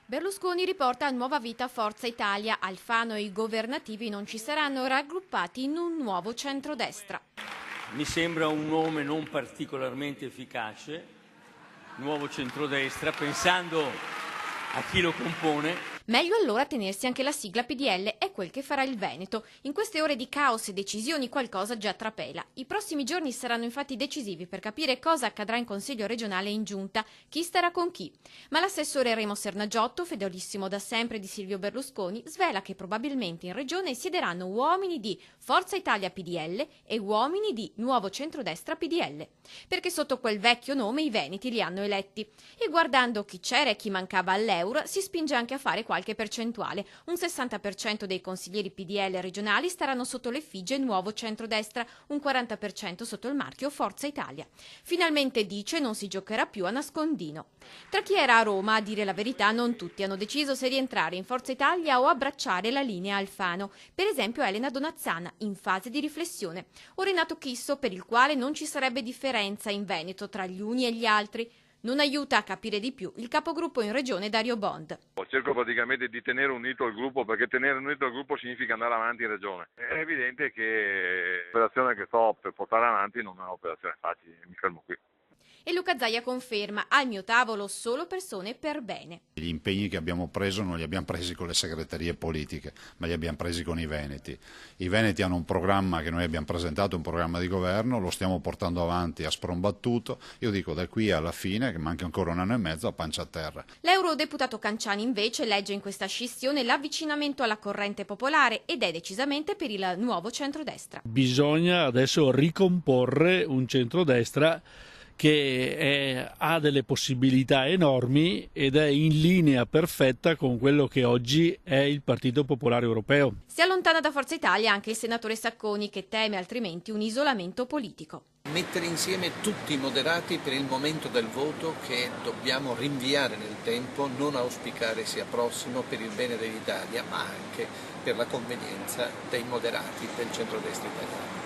Berlusconi riporta nuova vita a Forza Italia. Alfano e i governativi non ci saranno, raggruppati in un nuovo centrodestra. Mi sembra un nome non particolarmente efficace, nuovo centrodestra, pensando a chi lo compone. Meglio allora tenersi anche la sigla PDL, è quel che farà il Veneto. In queste ore di caos e decisioni qualcosa già trapela. I prossimi giorni saranno infatti decisivi per capire cosa accadrà in Consiglio regionale e in Giunta, chi starà con chi. Ma l'assessore Remo Sernagiotto, fedelissimo da sempre di Silvio Berlusconi, svela che probabilmente in regione siederanno uomini di Forza Italia PDL e uomini di Nuovo Centrodestra PDL. Perché sotto quel vecchio nome i veneti li hanno eletti. E guardando chi c'era e chi mancava all'euro, si spinge anche a fare qualche percentuale. Un 60% dei consiglieri PDL regionali staranno sotto l'effigie Nuovo Centrodestra, un 40% sotto il marchio Forza Italia. Finalmente, dice, non si giocherà più a nascondino. Tra chi era a Roma, a dire la verità, non tutti hanno deciso se rientrare in Forza Italia o abbracciare la linea Alfano. Per esempio Elena Donazzana, in fase di riflessione, o Renato Chisso, per il quale non ci sarebbe differenza in Veneto tra gli uni e gli altri. Non aiuta a capire di più il capogruppo in regione Dario Bond. Cerco praticamente di tenere unito il gruppo, perché tenere unito il gruppo significa andare avanti in regione. È evidente che l'operazione che sto per portare avanti non è un'operazione facile, mi fermo qui. E Luca Zaia conferma: al mio tavolo solo persone per bene. Gli impegni che abbiamo preso non li abbiamo presi con le segreterie politiche, ma li abbiamo presi con i veneti. I veneti hanno un programma che noi abbiamo presentato, un programma di governo, lo stiamo portando avanti a sprombattuto. Io dico da qui alla fine, che manca ancora un anno e mezzo, a pancia a terra. L'eurodeputato Canciani invece legge in questa scissione l'avvicinamento alla corrente popolare ed è decisamente per il nuovo centrodestra. Bisogna adesso ricomporre un centrodestra che ha delle possibilità enormi ed è in linea perfetta con quello che oggi è il Partito Popolare Europeo. Si allontana da Forza Italia anche il senatore Sacconi, che teme altrimenti un isolamento politico. Mettere insieme tutti i moderati per il momento del voto che dobbiamo rinviare nel tempo, non auspicare sia prossimo per il bene dell'Italia, ma anche per la convenienza dei moderati del centrodestra italiano.